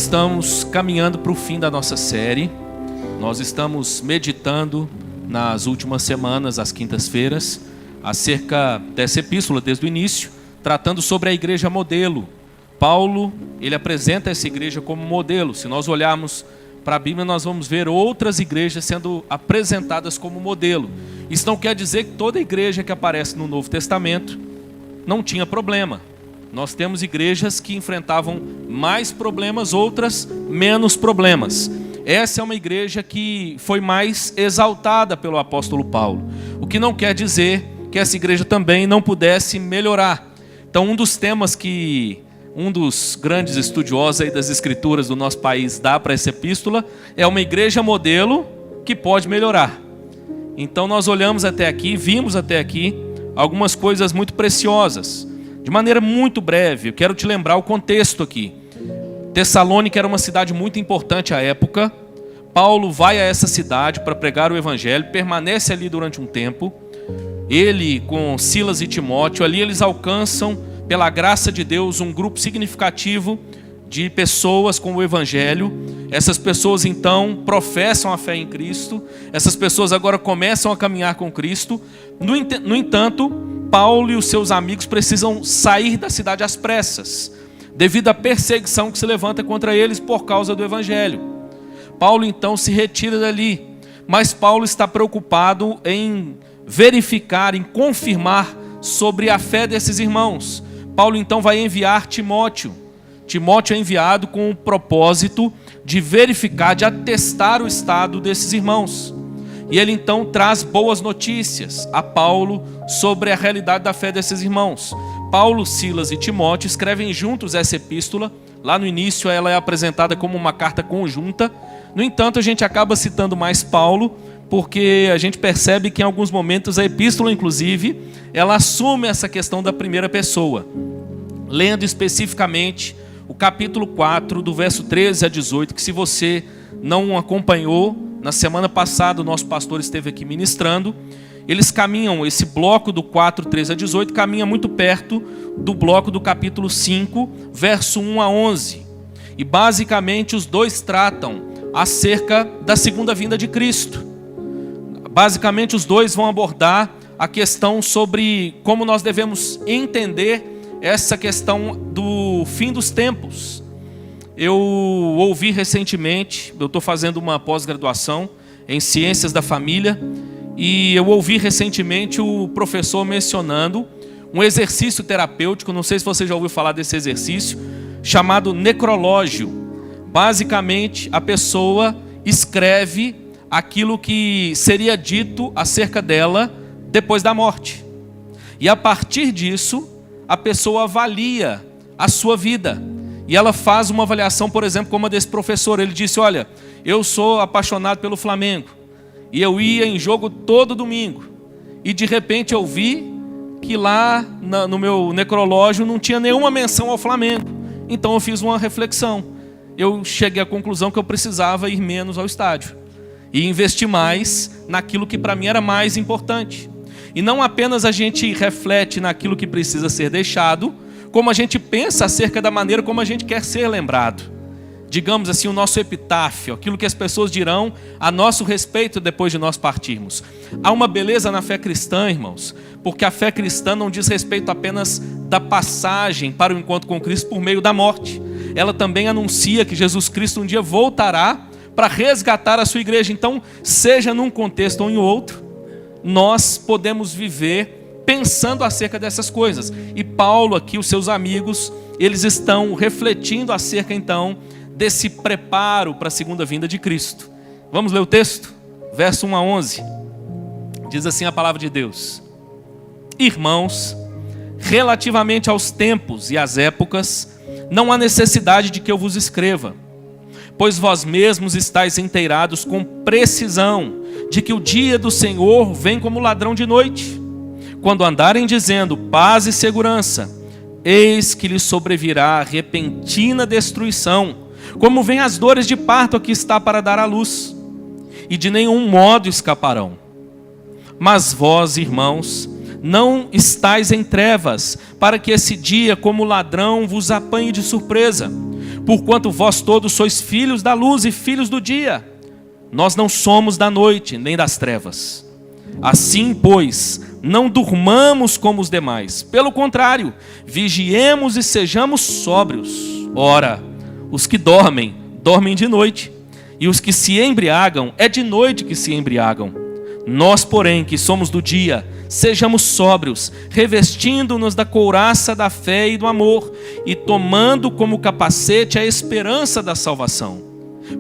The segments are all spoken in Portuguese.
estamos caminhando para o fim da nossa série. Nós estamos meditando nas últimas semanas, às quintas-feiras, acerca dessa epístola desde o início, tratando sobre a igreja modelo. Paulo, ele apresenta essa igreja como modelo. Se nós olharmos para a Bíblia, nós vamos ver outras igrejas sendo apresentadas como modelo. Isso não quer dizer que toda igreja que aparece no Novo Testamento não tinha problema. Nós temos igrejas que enfrentavam mais problemas, outras menos problemas. Essa é uma igreja que foi mais exaltada pelo apóstolo Paulo. O que não quer dizer que essa igreja também não pudesse melhorar. Então, um dos temas que um dos grandes estudiosos aí das escrituras do nosso país dá para essa epístola é uma igreja modelo que pode melhorar. Então, nós olhamos até aqui, vimos até aqui algumas coisas muito preciosas. De maneira muito breve, eu quero te lembrar o contexto aqui. Tessalônica era uma cidade muito importante à época. Paulo vai a essa cidade para pregar o evangelho, permanece ali durante um tempo. Ele, com Silas e Timóteo, ali eles alcançam, pela graça de Deus, um grupo significativo de pessoas com o evangelho. Essas pessoas então professam a fé em Cristo. Essas pessoas agora começam a caminhar com Cristo. No entanto, Paulo e os seus amigos precisam sair da cidade às pressas, devido à perseguição que se levanta contra eles por causa do evangelho. Paulo então se retira dali, mas Paulo está preocupado em verificar, em confirmar sobre a fé desses irmãos. Paulo então vai enviar Timóteo. Timóteo é enviado com o propósito de verificar, de atestar o estado desses irmãos. E ele então traz boas notícias a Paulo sobre a realidade da fé desses irmãos. Paulo, Silas e Timóteo escrevem juntos essa epístola. Lá no início ela é apresentada como uma carta conjunta. No entanto, a gente acaba citando mais Paulo, porque a gente percebe que em alguns momentos a epístola, inclusive, ela assume essa questão da primeira pessoa. Lendo especificamente o capítulo 4, do verso 13 a 18, que se você não acompanhou, na semana passada o nosso pastor esteve aqui ministrando. Eles caminham, esse bloco do 4, 13 a 18, caminha muito perto do bloco do capítulo 5, verso 1 a 11. E basicamente os dois tratam acerca da segunda vinda de Cristo. Basicamente os dois vão abordar a questão sobre como nós devemos entender essa questão do fim dos tempos. Eu ouvi recentemente, eu estou fazendo uma pós-graduação em Ciências da Família, e eu ouvi recentemente o professor mencionando um exercício terapêutico, não sei se você já ouviu falar desse exercício, chamado necrológio. Basicamente, a pessoa escreve aquilo que seria dito acerca dela depois da morte. E a partir disso, a pessoa avalia a sua vida. E ela faz uma avaliação, por exemplo, como a desse professor. Ele disse, olha, eu sou apaixonado pelo Flamengo. E eu ia em jogo todo domingo. E de repente eu vi que lá no meu necrológio não tinha nenhuma menção ao Flamengo. Então eu fiz uma reflexão. Eu cheguei à conclusão que eu precisava ir menos ao estádio. E investir mais naquilo que para mim era mais importante. E não apenas a gente reflete naquilo que precisa ser deixado, como a gente pensa acerca da maneira como a gente quer ser lembrado. Digamos assim, o nosso epitáfio, aquilo que as pessoas dirão a nosso respeito depois de nós partirmos. Há uma beleza na fé cristã, irmãos, porque a fé cristã não diz respeito apenas da passagem para o encontro com Cristo por meio da morte. Ela também anuncia que Jesus Cristo um dia voltará para resgatar a sua igreja. Então, seja num contexto ou em outro, nós podemos viver pensando acerca dessas coisas. E Paulo aqui, os seus amigos, eles estão refletindo acerca então desse preparo para a segunda vinda de Cristo. Vamos ler o texto? Verso 1 a 11. Diz assim a palavra de Deus: Irmãos, relativamente aos tempos e às épocas, não há necessidade de que eu vos escreva, pois vós mesmos estáis inteirados com precisão de que o dia do Senhor vem como ladrão de noite. Quando andarem dizendo paz e segurança, eis que lhes sobrevirá repentina destruição, como vem as dores de parto a que está para dar à luz, e de nenhum modo escaparão. Mas vós, irmãos, não estáis em trevas, para que esse dia como ladrão vos apanhe de surpresa. porquanto vós todos sois filhos da luz e filhos do dia. Nós não somos da noite, nem das trevas. Assim, pois, não durmamos como os demais. Pelo contrário, vigiemos e sejamos sóbrios. Ora, os que dormem, dormem de noite. E os que se embriagam, é de noite que se embriagam. Nós, porém, que somos do dia, sejamos sóbrios, revestindo-nos da couraça da fé e do amor, e tomando como capacete a esperança da salvação.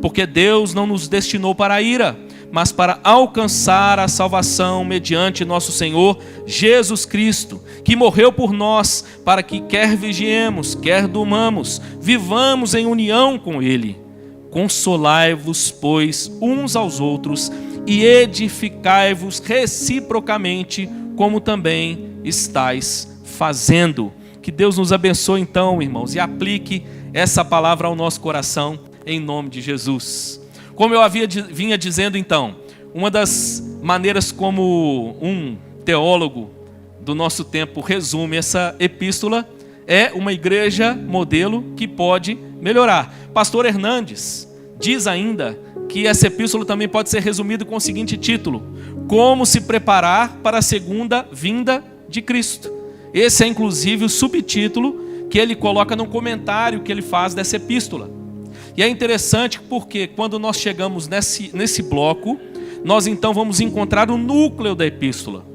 Porque Deus não nos destinou para a ira, mas para alcançar a salvação mediante nosso Senhor Jesus Cristo, que morreu por nós, para que quer vigiemos, quer durmamos, vivamos em união com Ele. Consolai-vos, pois, uns aos outros, e edificai-vos reciprocamente, como também estáis fazendo. Que Deus nos abençoe então, irmãos, e aplique essa palavra ao nosso coração, em nome de Jesus. Como eu vinha dizendo então, uma das maneiras como um teólogo do nosso tempo resume essa epístola é uma igreja modelo que pode melhorar. Pastor Hernandes diz ainda que essa epístola também pode ser resumida com o seguinte título: Como se preparar para a segunda vinda de Cristo. Esse é inclusive o subtítulo que ele coloca no comentário que ele faz dessa epístola. E é interessante porque quando nós chegamos nesse bloco, nós então vamos encontrar o núcleo da epístola.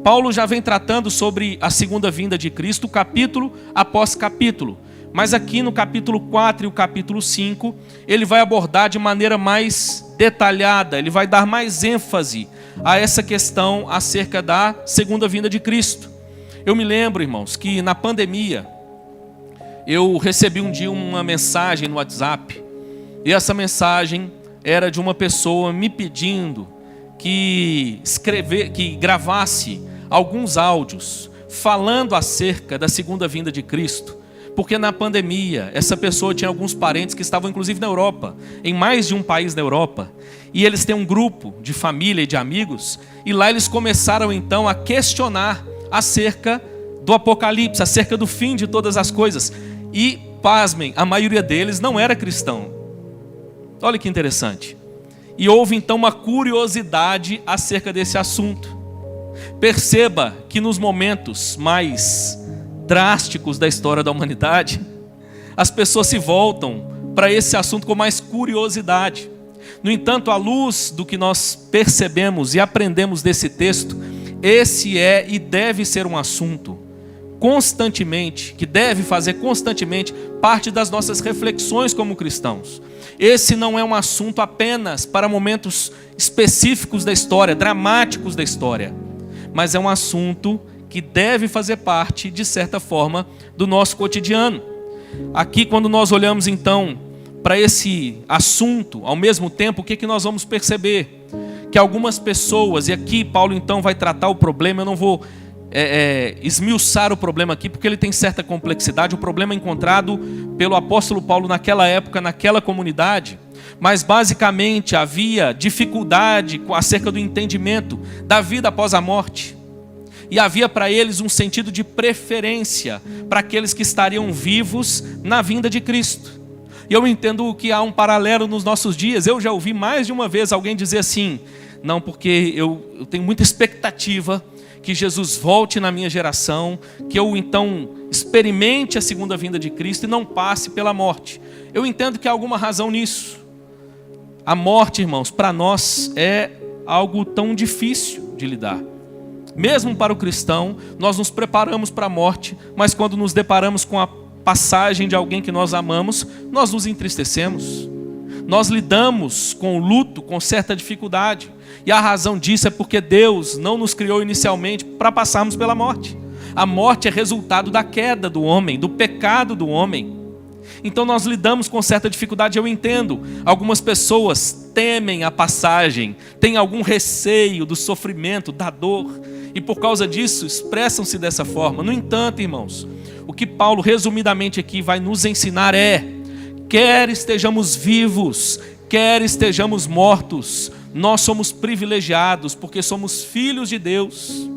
Paulo já vem tratando sobre a segunda vinda de Cristo, capítulo após capítulo. Mas aqui no capítulo 4 e o capítulo 5, ele vai abordar de maneira mais detalhada, ele vai dar mais ênfase a essa questão acerca da segunda vinda de Cristo. Eu me lembro, irmãos, que na pandemia, eu recebi um dia uma mensagem no WhatsApp, e essa mensagem era de uma pessoa me pedindo que gravasse alguns áudios falando acerca da segunda vinda de Cristo, porque na pandemia essa pessoa tinha alguns parentes que estavam inclusive na Europa, em mais de um país da Europa, e eles têm um grupo de família e de amigos, e lá eles começaram então a questionar acerca do Apocalipse, acerca do fim de todas as coisas, e pasmem, a maioria deles não era cristão. Olha que interessante. E houve então uma curiosidade acerca desse assunto. Perceba que nos momentos mais drásticos da história da humanidade, as pessoas se voltam para esse assunto com mais curiosidade. No entanto, à luz do que nós percebemos e aprendemos desse texto, esse é e deve ser um assunto constantemente, que deve fazer constantemente parte das nossas reflexões como cristãos. Esse não é um assunto apenas para momentos específicos da história, dramáticos da história, mas é um assunto que deve fazer parte, de certa forma, do nosso cotidiano. Aqui, quando nós olhamos então para esse assunto, ao mesmo tempo, o que nós vamos perceber? Que algumas pessoas, e aqui Paulo então vai tratar o problema, eu não vou esmiuçar o problema aqui, porque ele tem certa complexidade, o problema encontrado pelo apóstolo Paulo naquela época, naquela comunidade, mas basicamente havia dificuldade acerca do entendimento da vida após a morte, e havia para eles um sentido de preferência para aqueles que estariam vivos na vinda de Cristo. E eu entendo que há um paralelo nos nossos dias. Eu já ouvi mais de uma vez alguém dizer assim: não, porque eu tenho muita expectativa que Jesus volte na minha geração, que eu então experimente a segunda vinda de Cristo e não passe pela morte. Eu entendo que há alguma razão nisso. A morte, irmãos, para nós é algo tão difícil de lidar. Mesmo para o cristão, nós nos preparamos para a morte, mas quando nos deparamos com a passagem de alguém que nós amamos, nós nos entristecemos. Nós lidamos com o luto com certa dificuldade. E a razão disso é porque Deus não nos criou inicialmente para passarmos pela morte. A morte é resultado da queda do homem, do pecado do homem. Então nós lidamos com certa dificuldade, eu entendo. Algumas pessoas temem a passagem, têm algum receio do sofrimento, da dor, e por causa disso expressam-se dessa forma. No entanto, irmãos, o que Paulo resumidamente aqui vai nos ensinar é: quer estejamos vivos, quer estejamos mortos, nós somos privilegiados porque somos filhos de Deus.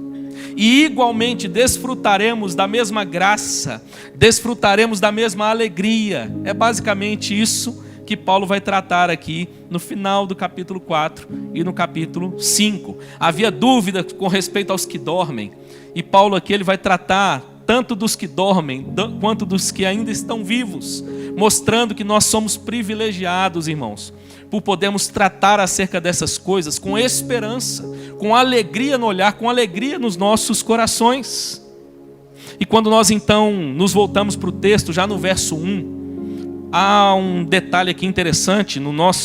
e igualmente desfrutaremos da mesma graça, desfrutaremos da mesma alegria. É basicamente isso que Paulo vai tratar aqui no final do capítulo 4 e no capítulo 5. Havia dúvida com respeito aos que dormem, e Paulo aqui ele vai tratar tanto dos que dormem quanto dos que ainda estão vivos, mostrando que nós somos privilegiados, irmãos, por podermos tratar acerca dessas coisas com esperança, com alegria no olhar, com alegria nos nossos corações. E quando nós então nos voltamos para o texto, já no verso 1, há um detalhe aqui interessante,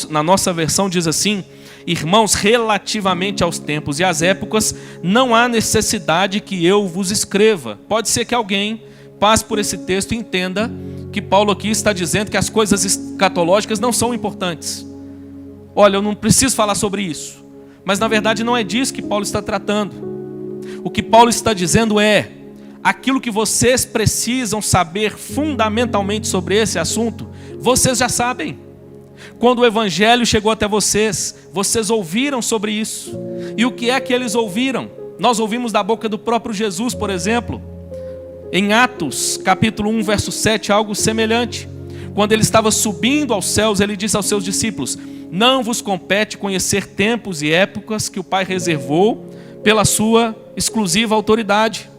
na nossa versão diz assim: irmãos, relativamente aos tempos e às épocas, não há necessidade que eu vos escreva. Pode ser que alguém passe por esse texto e entenda que Paulo aqui está dizendo que as coisas escatológicas não são importantes. Olha, eu não preciso falar sobre isso. Mas na verdade não é disso que Paulo está tratando. O que Paulo está dizendo é: aquilo que vocês precisam saber fundamentalmente sobre esse assunto, vocês já sabem. Quando o evangelho chegou até vocês, vocês ouviram sobre isso. E o que é que eles ouviram? Nós ouvimos da boca do próprio Jesus, por exemplo. Em Atos, capítulo 1, verso 7, algo semelhante. Quando ele estava subindo aos céus, ele disse aos seus discípulos: não vos compete conhecer tempos e épocas que o Pai reservou pela sua exclusiva autoridade.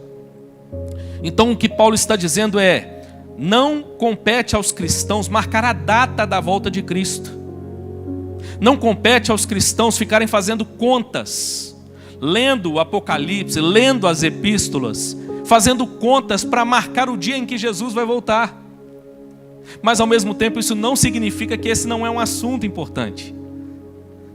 Então o que Paulo está dizendo é: não compete aos cristãos marcar a data da volta de Cristo. Não compete aos cristãos ficarem fazendo contas, lendo o Apocalipse, lendo as epístolas, fazendo contas para marcar o dia em que Jesus vai voltar. Mas ao mesmo tempo isso não significa que esse não é um assunto importante.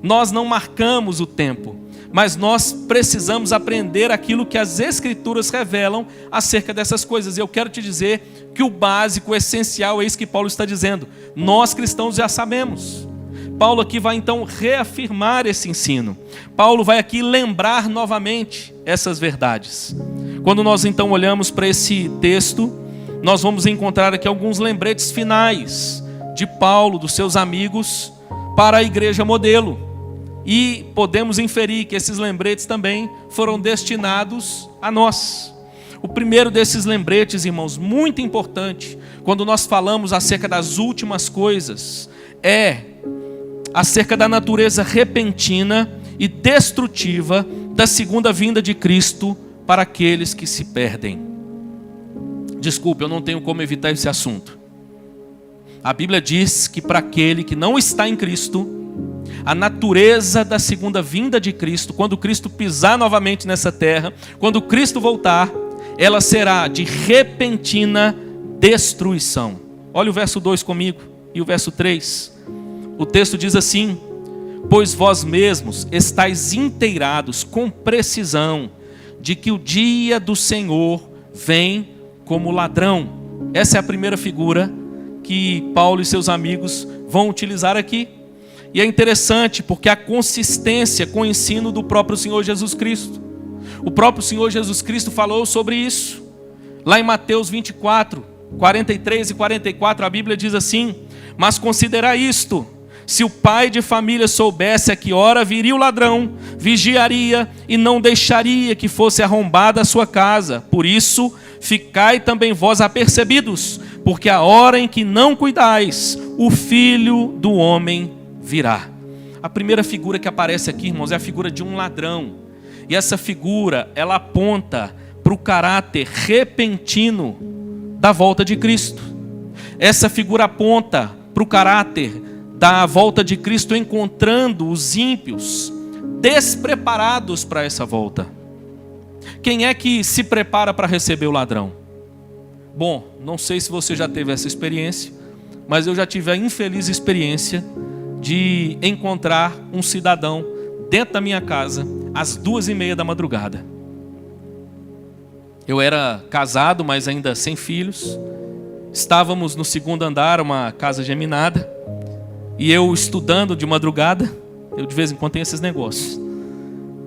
Nós não marcamos o tempo, mas nós precisamos aprender aquilo que as Escrituras revelam acerca dessas coisas. E eu quero te dizer que o básico, o essencial, é isso que Paulo está dizendo. Nós cristãos já sabemos. Paulo aqui vai então reafirmar esse ensino. Paulo vai aqui lembrar novamente essas verdades. Quando nós então olhamos para esse texto, nós vamos encontrar aqui alguns lembretes finais de Paulo, dos seus amigos, para a igreja modelo. E podemos inferir que esses lembretes também foram destinados a nós. O primeiro desses lembretes, irmãos, muito importante, quando nós falamos acerca das últimas coisas, é acerca da natureza repentina e destrutiva da segunda vinda de Cristo para aqueles que se perdem. Desculpe, eu não tenho como evitar esse assunto. A Bíblia diz que para aquele que não está em Cristo, a natureza da segunda vinda de Cristo, quando Cristo pisar novamente nessa terra, quando Cristo voltar, ela será de repentina destruição. Olha o verso 2 comigo e o verso 3. O texto diz assim: pois vós mesmos estáis inteirados com precisão de que o dia do Senhor vem como ladrão. Essa é a primeira figura que Paulo e seus amigos vão utilizar aqui. E é interessante porque há consistência com o ensino do próprio Senhor Jesus Cristo. O próprio Senhor Jesus Cristo falou sobre isso. Lá em Mateus 24, 43 e 44, a Bíblia diz assim: mas considerai isto, se o pai de família soubesse a que hora viria o ladrão, vigiaria e não deixaria que fosse arrombada a sua casa. Por isso, ficai também vós apercebidos, porque a hora em que não cuidais, o Filho do Homem virá. A primeira figura que aparece aqui, irmãos, é a figura de um ladrão. E essa figura, ela aponta para o caráter repentino da volta de Cristo. Essa figura aponta para o caráter da volta de Cristo, encontrando os ímpios despreparados para essa volta. Quem é que se prepara para receber o ladrão? Bom, não sei se você já teve essa experiência, mas eu já tive a infeliz experiência de encontrar um cidadão dentro da minha casa às 2h30 da madrugada. Eu era casado, mas ainda sem filhos. Estávamos no segundo andar, uma casa geminada, e eu estudando de madrugada. Eu de vez em quando tenho esses negócios.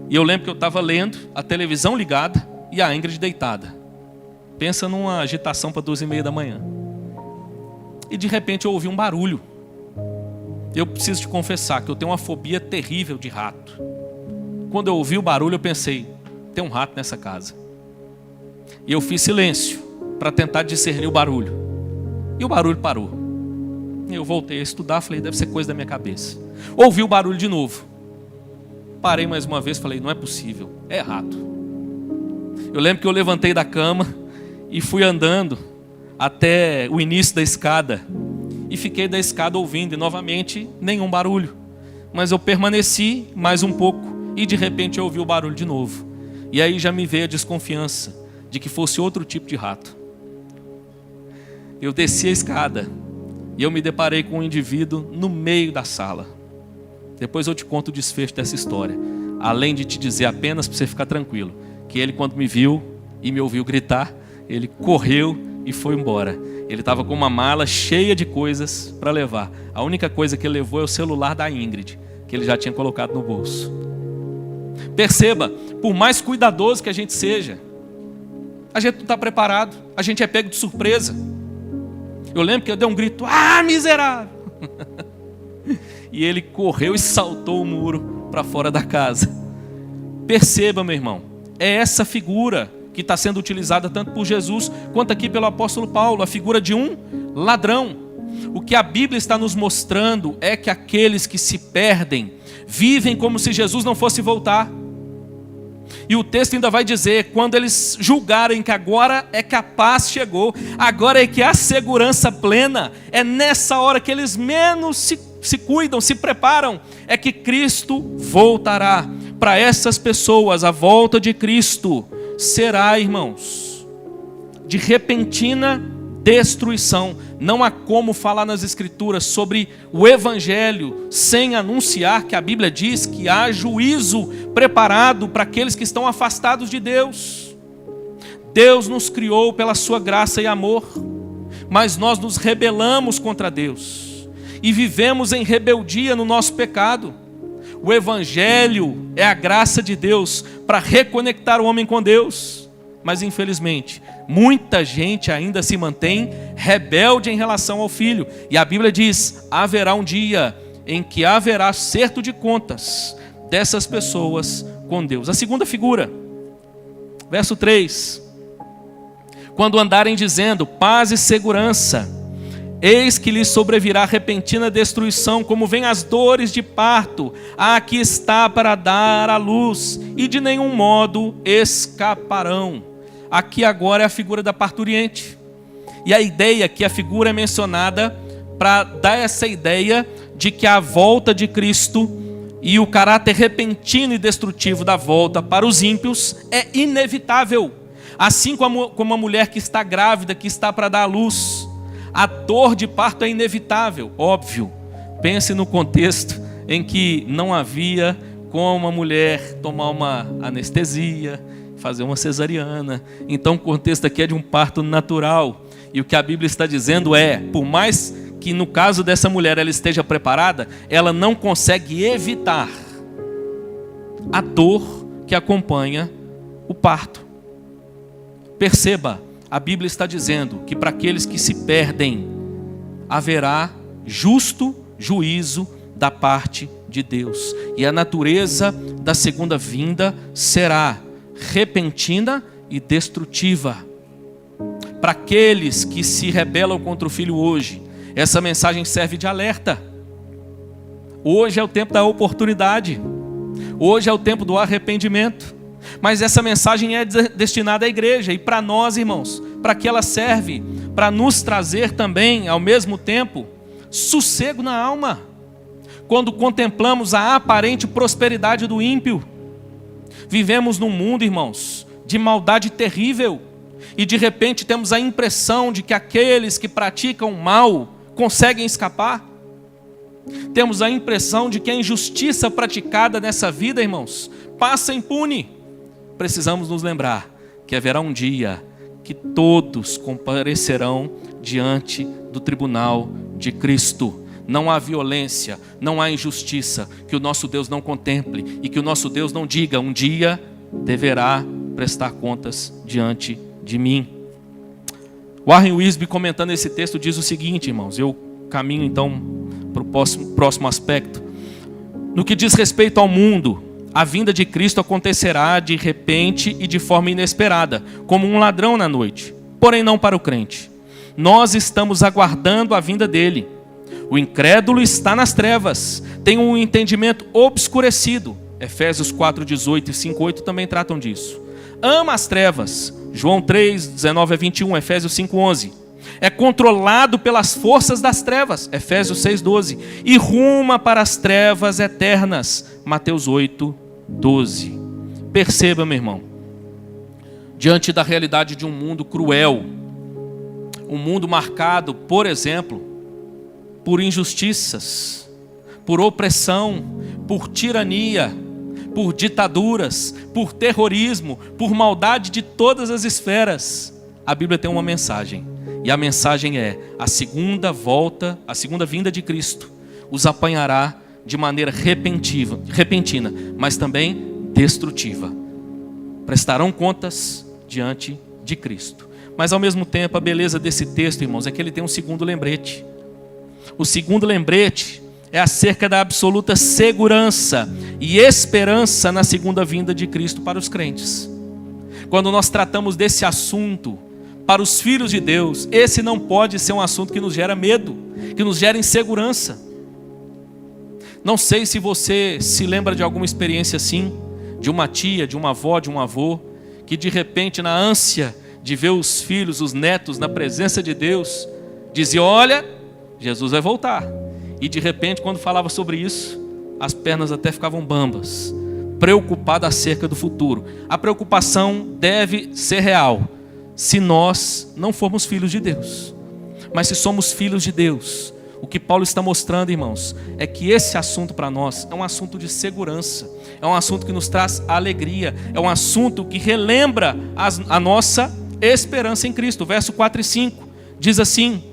E eu lembro que eu estava lendo, a televisão ligada e a Ingrid deitada. Pensa numa agitação para 2h30 da manhã. E de repente eu ouvi um barulho. Eu preciso te confessar que eu tenho uma fobia terrível de rato. Quando eu ouvi o barulho eu pensei: tem um rato nessa casa. E eu fiz silêncio para tentar discernir o barulho. E o barulho parou. Eu voltei a estudar, falei, deve ser coisa da minha cabeça. Ouvi o barulho de novo. Parei mais uma vez, falei, não é possível, é rato. Eu lembro que eu levantei da cama e fui andando até o início da escada. E fiquei da escada ouvindo, e novamente, nenhum barulho. Mas eu permaneci mais um pouco, e de repente eu ouvi o barulho de novo. E aí já me veio a desconfiança de que fosse outro tipo de rato. Eu desci a escada, e eu me deparei com um indivíduo no meio da sala. Depois eu te conto o desfecho dessa história. Além de te dizer apenas para você ficar tranquilo, que ele, quando me viu e me ouviu gritar, ele correu e foi embora. Ele estava com uma mala cheia de coisas para levar. A única coisa que ele levou é o celular da Ingrid, que ele já tinha colocado no bolso. Perceba, por mais cuidadoso que a gente seja, a gente não está preparado, a gente é pego de surpresa. Eu lembro que eu dei um grito, miserável! E ele correu e saltou o muro para fora da casa. Perceba, meu irmão, é essa figura que está sendo utilizada tanto por Jesus quanto aqui pelo apóstolo Paulo, a figura de um ladrão. O que a Bíblia está nos mostrando é que aqueles que se perdem vivem como se Jesus não fosse voltar. E o texto ainda vai dizer, quando eles julgarem que agora é que a paz chegou, agora é que há segurança plena, é nessa hora que eles menos se cuidam, se preparam, é que Cristo voltará. Para essas pessoas, a volta de Cristo será, irmãos, de repentina destruição. Não há como falar nas Escrituras sobre o Evangelho sem anunciar que a Bíblia diz que há juízo preparado para aqueles que estão afastados de Deus. Deus nos criou pela sua graça e amor, mas nós nos rebelamos contra Deus e vivemos em rebeldia no nosso pecado. O Evangelho é a graça de Deus para reconectar o homem com Deus. Mas infelizmente, muita gente ainda se mantém rebelde em relação ao Filho. E a Bíblia diz, haverá um dia em que haverá acerto de contas dessas pessoas com Deus. A segunda figura, verso 3. Quando andarem dizendo, paz e segurança, eis que lhes sobrevirá repentina destruição, como vem as dores de parto, aqui está para dar à luz, e de nenhum modo escaparão. Aqui agora é a figura da parturiente. E a ideia que a figura é mencionada para dar essa ideia de que a volta de Cristo e o caráter repentino e destrutivo da volta para os ímpios é inevitável. Assim como a mulher que está grávida, que está para dar à luz, a dor de parto é inevitável, óbvio. Pense no contexto em que não havia como a mulher tomar uma anestesia, fazer uma cesariana. Então o contexto aqui é de um parto natural. E o que a Bíblia está dizendo é, por mais que no caso dessa mulher ela esteja preparada, ela não consegue evitar a dor que acompanha o parto. Perceba, a Bíblia está dizendo que para aqueles que se perdem, haverá justo juízo da parte de Deus. E a natureza da segunda vinda será repentina e destrutiva. Para aqueles que se rebelam contra o Filho hoje, essa mensagem serve de alerta. Hoje é o tempo da oportunidade. Hoje é o tempo do arrependimento. Mas essa mensagem é destinada à igreja. E para nós, irmãos, para que ela serve? Para nos trazer também, ao mesmo tempo, sossego na alma. Quando contemplamos a aparente prosperidade do ímpio. Vivemos num mundo, irmãos, de maldade terrível. E de repente temos a impressão de que aqueles que praticam mal conseguem escapar. Temos a impressão de que a injustiça praticada nessa vida, irmãos, passa impune. Precisamos nos lembrar que haverá um dia que todos comparecerão diante do tribunal de Cristo. Não há violência, não há injustiça que o nosso Deus não contemple e que o nosso Deus não diga, um dia deverá prestar contas diante de mim. Warren Wiersbe, comentando esse texto, diz o seguinte, irmãos, eu caminho então para o próximo aspecto. No que diz respeito ao mundo, A vinda de Cristo acontecerá de repente e de forma inesperada, como um ladrão na noite. Porém não para o crente. Nós estamos aguardando a vinda dele. O incrédulo está nas trevas, tem um entendimento obscurecido. Efésios 4:18 e 5:8 também tratam disso. Ama as trevas. João 3:19-21, Efésios 5:11. É controlado pelas forças das trevas. Efésios 6:12. E ruma para as trevas eternas. Mateus 8:12. Perceba, meu irmão, diante da realidade de um mundo cruel, um mundo marcado, por exemplo, por injustiças, por opressão, por tirania, por ditaduras, por terrorismo, por maldade de todas as esferas, a Bíblia tem uma mensagem. E a mensagem é: a segunda vinda de Cristo os apanhará de maneira repentina, mas também destrutiva. Prestarão contas diante de Cristo. Mas ao mesmo tempo, a beleza desse texto, irmãos, é que ele tem um segundo lembrete. O segundo lembrete é acerca da absoluta segurança e esperança na segunda vinda de Cristo para os crentes. Quando nós tratamos desse assunto para os filhos de Deus, esse não pode ser um assunto que nos gera medo, que nos gera insegurança. Não sei se você se lembra de alguma experiência assim, de uma tia, de uma avó, de um avô, que de repente, na ânsia de ver os filhos, os netos na presença de Deus, dizia: olha, Jesus vai voltar. E de repente, quando falava sobre isso, as pernas até ficavam bambas, preocupada acerca do futuro. A preocupação deve ser real, se nós não formos filhos de Deus. Mas se somos filhos de Deus, o que Paulo está mostrando, irmãos, é que esse assunto para nós é um assunto de segurança, é um assunto que nos traz alegria, é um assunto que relembra a nossa esperança em Cristo. Verso 4 e 5 diz assim: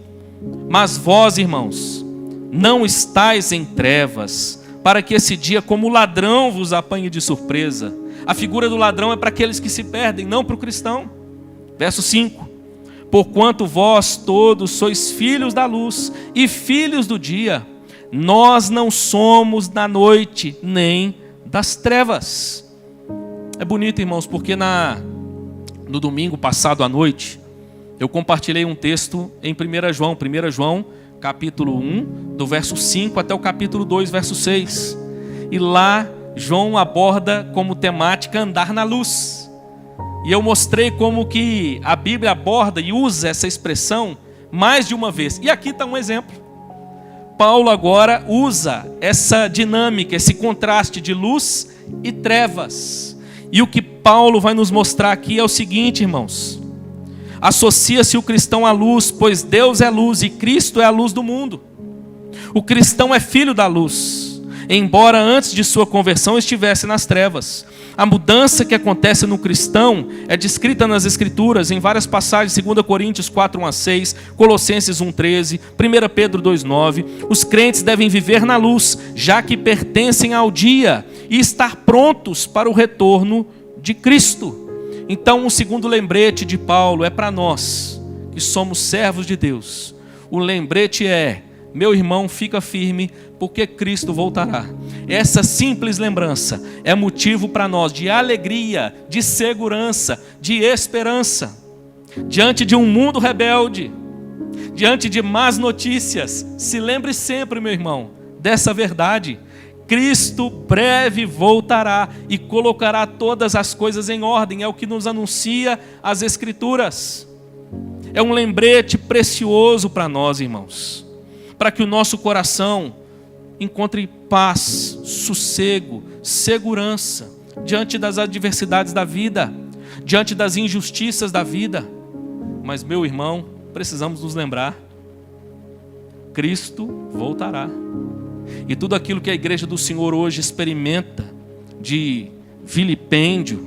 mas vós, irmãos, não estais em trevas, para que esse dia como ladrão vos apanhe de surpresa. A figura do ladrão é para aqueles que se perdem, não para o cristão. Verso 5: porquanto vós todos sois filhos da luz e filhos do dia, nós não somos da noite nem das trevas. É bonito, irmãos, porque no domingo passado à noite, eu compartilhei um texto em 1 João, capítulo 1, do verso 5 até o capítulo 2, verso 6. E lá, João aborda como temática andar na luz. E eu mostrei como que a Bíblia aborda e usa essa expressão mais de uma vez. E aqui está um exemplo. Paulo agora usa essa dinâmica, esse contraste de luz e trevas. E o que Paulo vai nos mostrar aqui é o seguinte, irmãos: associa-se o cristão à luz, pois Deus é luz e Cristo é a luz do mundo. O cristão é filho da luz, embora antes de sua conversão estivesse nas trevas. A mudança que acontece no cristão é descrita nas Escrituras em várias passagens: 2 Coríntios 4, 1-6, Colossenses 1,13, 1 Pedro 2,9. Os crentes devem viver na luz, já que pertencem ao dia, e estar prontos para o retorno de Cristo. Então, o segundo lembrete de Paulo é para nós, que somos servos de Deus. O lembrete é: meu irmão, fica firme, porque Cristo voltará. Essa simples lembrança é motivo para nós de alegria, de segurança, de esperança. Diante de um mundo rebelde, diante de más notícias, se lembre sempre, meu irmão, dessa verdade: Cristo breve voltará e colocará todas as coisas em ordem. É o que nos anuncia as Escrituras. É um lembrete precioso para nós, irmãos, para que o nosso coração encontre paz, sossego, segurança diante das adversidades da vida, diante das injustiças da vida. Mas, meu irmão, precisamos nos lembrar: Cristo voltará. E tudo aquilo que a igreja do Senhor hoje experimenta de vilipêndio,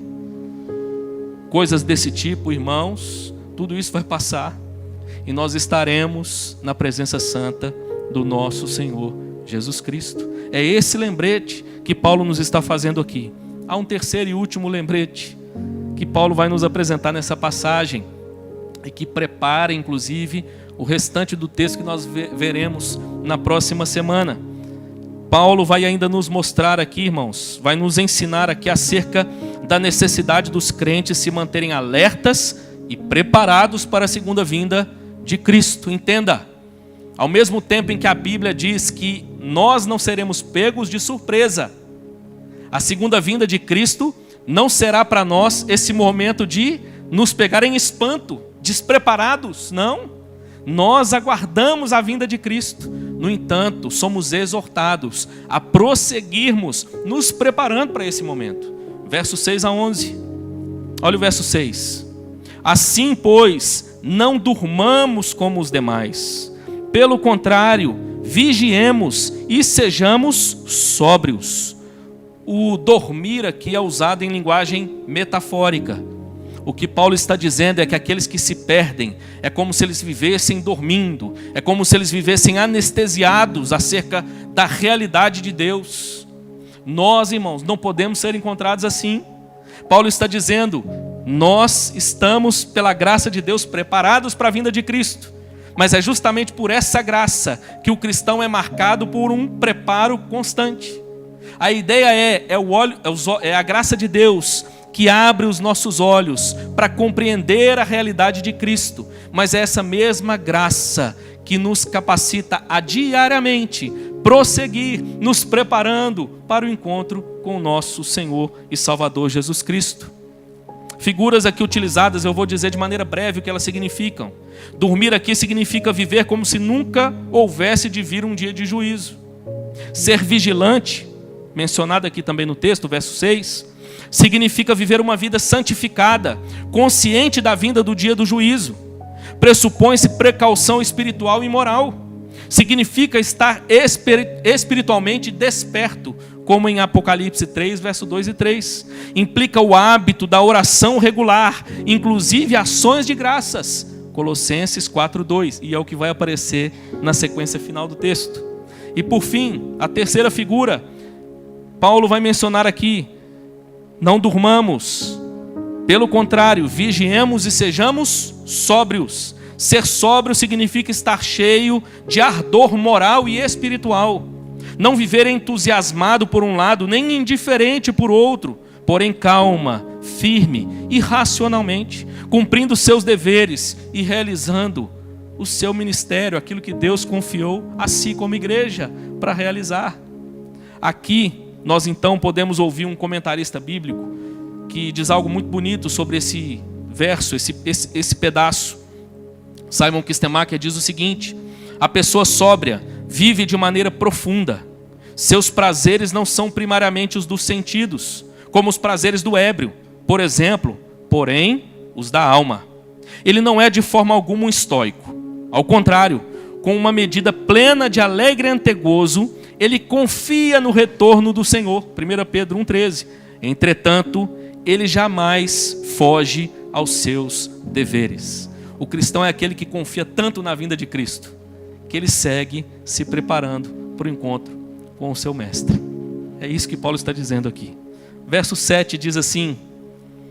coisas desse tipo, irmãos, tudo isso vai passar, e nós estaremos na presença santa do nosso Senhor Jesus Cristo. É esse lembrete que Paulo nos está fazendo aqui. Há um terceiro e último lembrete que Paulo vai nos apresentar nessa passagem, e que prepara inclusive o restante do texto que nós veremos na próxima semana. Paulo vai ainda nos mostrar aqui, irmãos, vai nos ensinar aqui acerca da necessidade dos crentes se manterem alertas e preparados para a segunda vinda de Cristo. Entenda, ao mesmo tempo em que a Bíblia diz que nós não seremos pegos de surpresa, a segunda vinda de Cristo não será para nós esse momento de nos pegar em espanto, despreparados, não. Nós aguardamos a vinda de Cristo. No entanto, somos exortados a prosseguirmos, nos preparando para esse momento. Versos 6 a 11. Olha o verso 6. Assim, pois, não durmamos como os demais. Pelo contrário, vigiemos e sejamos sóbrios. O dormir aqui é usado em linguagem metafórica. O que Paulo está dizendo é que aqueles que se perdem, é como se eles vivessem dormindo, é como se eles vivessem anestesiados acerca da realidade de Deus. Nós, irmãos, não podemos ser encontrados assim. Paulo está dizendo, nós estamos, pela graça de Deus, preparados para a vinda de Cristo. Mas é justamente por essa graça que o cristão é marcado por um preparo constante. A ideia é a graça de Deus que abre os nossos olhos para compreender a realidade de Cristo. Mas é essa mesma graça que nos capacita a diariamente prosseguir, nos preparando para o encontro com o nosso Senhor e Salvador Jesus Cristo. Figuras aqui utilizadas, eu vou dizer de maneira breve o que elas significam. Dormir aqui significa viver como se nunca houvesse de vir um dia de juízo. Ser vigilante, mencionado aqui também no texto, verso 6, significa viver uma vida santificada, consciente da vinda do dia do juízo. Pressupõe-se precaução espiritual e moral. Significa estar espiritualmente desperto, como em Apocalipse 3, verso 2 e 3. Implica o hábito da oração regular, inclusive ações de graças. Colossenses 4, 2. E é o que vai aparecer na sequência final do texto. E por fim, a terceira figura, Paulo vai mencionar aqui, não durmamos, pelo contrário, vigiemos e sejamos sóbrios. Ser sóbrio significa estar cheio de ardor moral e espiritual. Não viver entusiasmado por um lado, nem indiferente por outro, porém calma, firme e racionalmente, cumprindo seus deveres e realizando o seu ministério, aquilo que Deus confiou a si como igreja para realizar. Aqui nós então podemos ouvir um comentarista bíblico que diz algo muito bonito sobre esse verso, esse pedaço. Simon Kistemacher diz o seguinte: a pessoa sóbria vive de maneira profunda. Seus prazeres não são primariamente os dos sentidos, como os prazeres do ébrio, por exemplo, porém os da alma. Ele não é de forma alguma um estoico. Ao contrário, com uma medida plena de alegre antegozo, ele confia no retorno do Senhor. 1 Pedro 1,13. Entretanto, ele jamais foge aos seus deveres. O cristão é aquele que confia tanto na vinda de Cristo, que ele segue se preparando para o encontro com o seu mestre. É isso que Paulo está dizendo aqui. Verso 7 diz assim: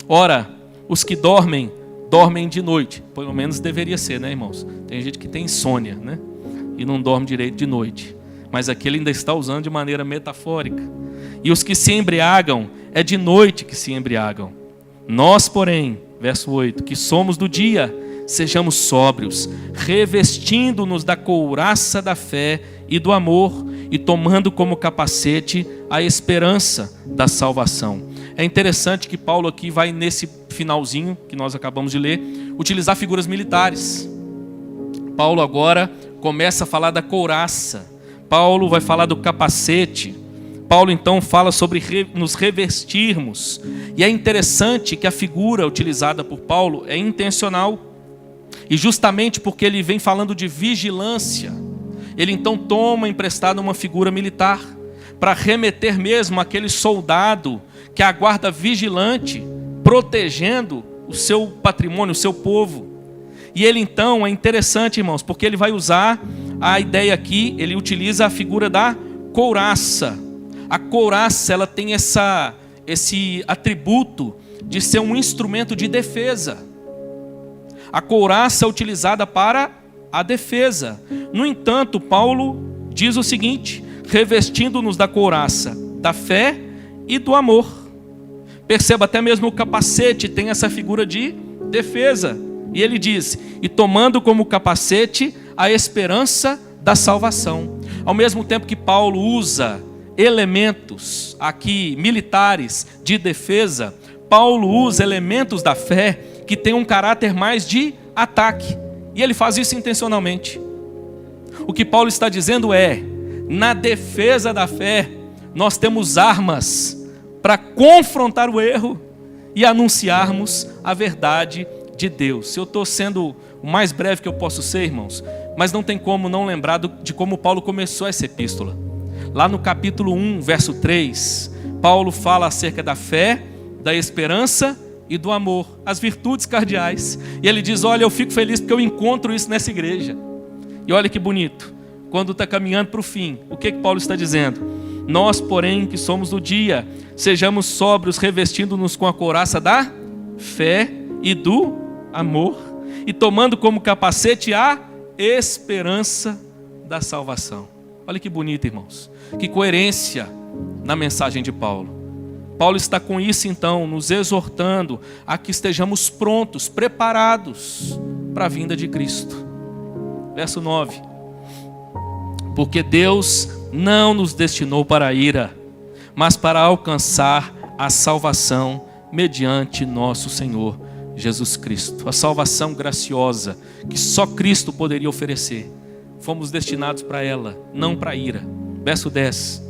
ora, os que dormem, dormem de noite. Pelo menos deveria ser, né, irmãos? Tem gente que tem insônia, né? E não dorme direito de noite. Mas aqui ele ainda está usando de maneira metafórica. E os que se embriagam, é de noite que se embriagam. Nós, porém, verso 8, que somos do dia, sejamos sóbrios, revestindo-nos da couraça da fé e do amor, e tomando como capacete a esperança da salvação. É interessante que Paulo aqui vai, nesse finalzinho que nós acabamos de ler, utilizar figuras militares. Paulo agora começa a falar da couraça. Paulo vai falar do capacete. Paulo então fala sobre nos revestirmos. E é interessante que a figura utilizada por Paulo é intencional. E justamente porque ele vem falando de vigilância, ele então toma emprestado uma figura militar, para remeter mesmo aquele soldado que aguarda vigilante, protegendo o seu patrimônio, o seu povo. E ele então, é interessante, irmãos, porque ele vai usar a ideia aqui, ele utiliza a figura da couraça. A couraça, ela tem esse atributo de ser um instrumento de defesa. A couraça é utilizada para a defesa. No entanto, Paulo diz o seguinte: revestindo-nos da couraça da fé e do amor. Perceba, até mesmo o capacete tem essa figura de defesa. E ele diz: e tomando como capacete a esperança da salvação. Ao mesmo tempo que Paulo usa elementos aqui militares de defesa, Paulo usa elementos da fé que tem um caráter mais de ataque. E ele faz isso intencionalmente. O que Paulo está dizendo é: na defesa da fé, nós temos armas para confrontar o erro e anunciarmos a verdade de Deus. Eu estou sendo o mais breve que eu posso ser, irmãos, mas não tem como não lembrar de como Paulo começou essa epístola. Lá no capítulo 1, verso 3, Paulo fala acerca da fé, da esperança e do amor, as virtudes cardeais. E ele diz: olha, eu fico feliz porque eu encontro isso nessa igreja. E olha que bonito, quando está caminhando para o fim, o que Paulo está dizendo? Nós, porém, que somos do dia, sejamos sóbrios, revestindo-nos com a couraça da fé e do amor, e tomando como capacete a esperança da salvação. Olha que bonito, irmãos. Que coerência na mensagem de Paulo. Paulo está com isso, então, nos exortando a que estejamos prontos, preparados para a vinda de Cristo. Verso 9. Porque Deus não nos destinou para a ira, mas para alcançar a salvação mediante nosso Senhor Jesus Cristo. A salvação graciosa que só Cristo poderia oferecer. Fomos destinados para ela, não para a ira. Verso 10.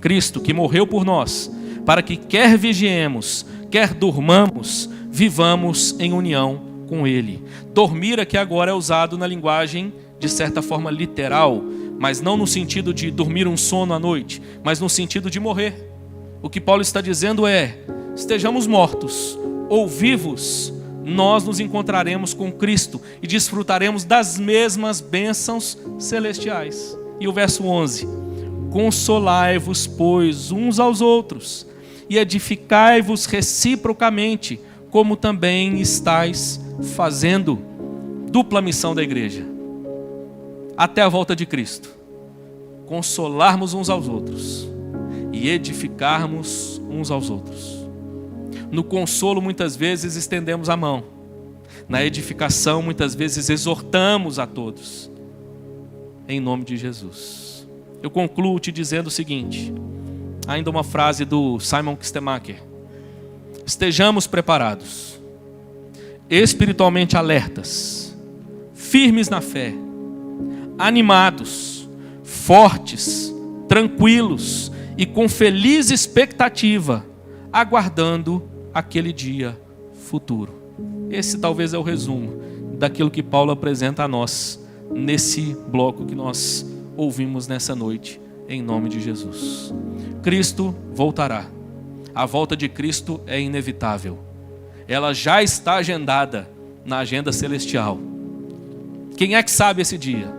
Cristo que morreu por nós, para que quer vigiemos, quer durmamos, vivamos em união com Ele. Dormir aqui agora é usado na linguagem de certa forma literal, mas não no sentido de dormir um sono à noite, mas no sentido de morrer. O que Paulo está dizendo é: estejamos mortos ou vivos, nós nos encontraremos com Cristo e desfrutaremos das mesmas bênçãos celestiais. E o verso 11: consolai-vos, pois, uns aos outros, e edificai-vos reciprocamente, como também estáis fazendo. Dupla missão da igreja, até a volta de Cristo: consolarmos uns aos outros e edificarmos uns aos outros. No consolo, muitas vezes estendemos a mão. Na edificação, muitas vezes exortamos a todos. Em nome de Jesus. Eu concluo te dizendo o seguinte, ainda uma frase do Simon Kistemaker: estejamos preparados, espiritualmente alertas, firmes na fé, animados, fortes, tranquilos e com feliz expectativa, aguardando aquele dia futuro. Esse talvez é o resumo daquilo que Paulo apresenta a nós nesse bloco que nós ouvimos nessa noite, em nome de Jesus. Cristo voltará. A volta de Cristo é inevitável. Ela já está agendada na agenda celestial. Quem é que sabe esse dia?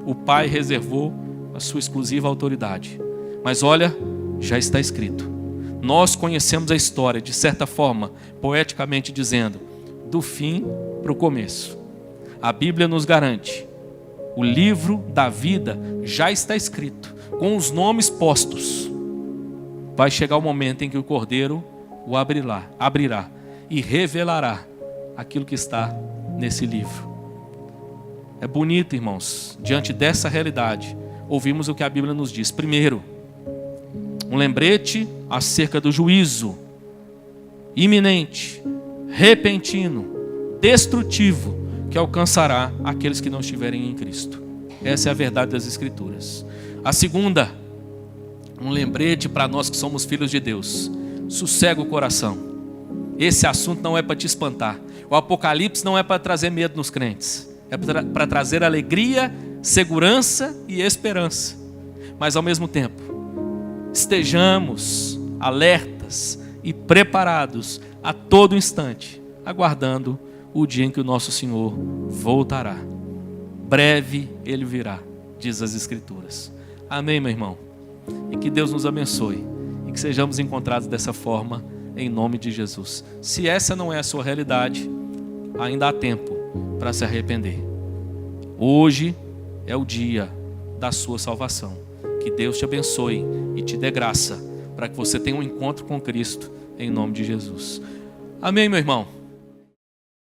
O Pai reservou a sua exclusiva autoridade. Mas olha, já está escrito. Nós conhecemos a história, de certa forma, poeticamente dizendo, do fim para o começo. A Bíblia nos garante, o livro da vida já está escrito, com os nomes postos. Vai chegar o momento em que o Cordeiro o abrirá e revelará aquilo que está nesse livro. É bonito, irmãos, diante dessa realidade, ouvimos o que a Bíblia nos diz. Primeiro, um lembrete acerca do juízo iminente, repentino, destrutivo, que alcançará aqueles que não estiverem em Cristo. Essa é a verdade das Escrituras. A segunda, um lembrete para nós que somos filhos de Deus. Sossega o coração. Esse assunto não é para te espantar. O Apocalipse não é para trazer medo nos crentes. É para trazer alegria, segurança e esperança. Mas ao mesmo tempo, estejamos alertas e preparados a todo instante, aguardando o dia em que o nosso Senhor voltará. Breve Ele virá, diz as Escrituras. Amém, meu irmão? E que Deus nos abençoe e que sejamos encontrados dessa forma, em nome de Jesus. Se essa não é a sua realidade, ainda há tempo para se arrepender. Hoje é o dia da sua salvação. Que Deus te abençoe e te dê graça para que você tenha um encontro com Cristo, em nome de Jesus. Amém, meu irmão?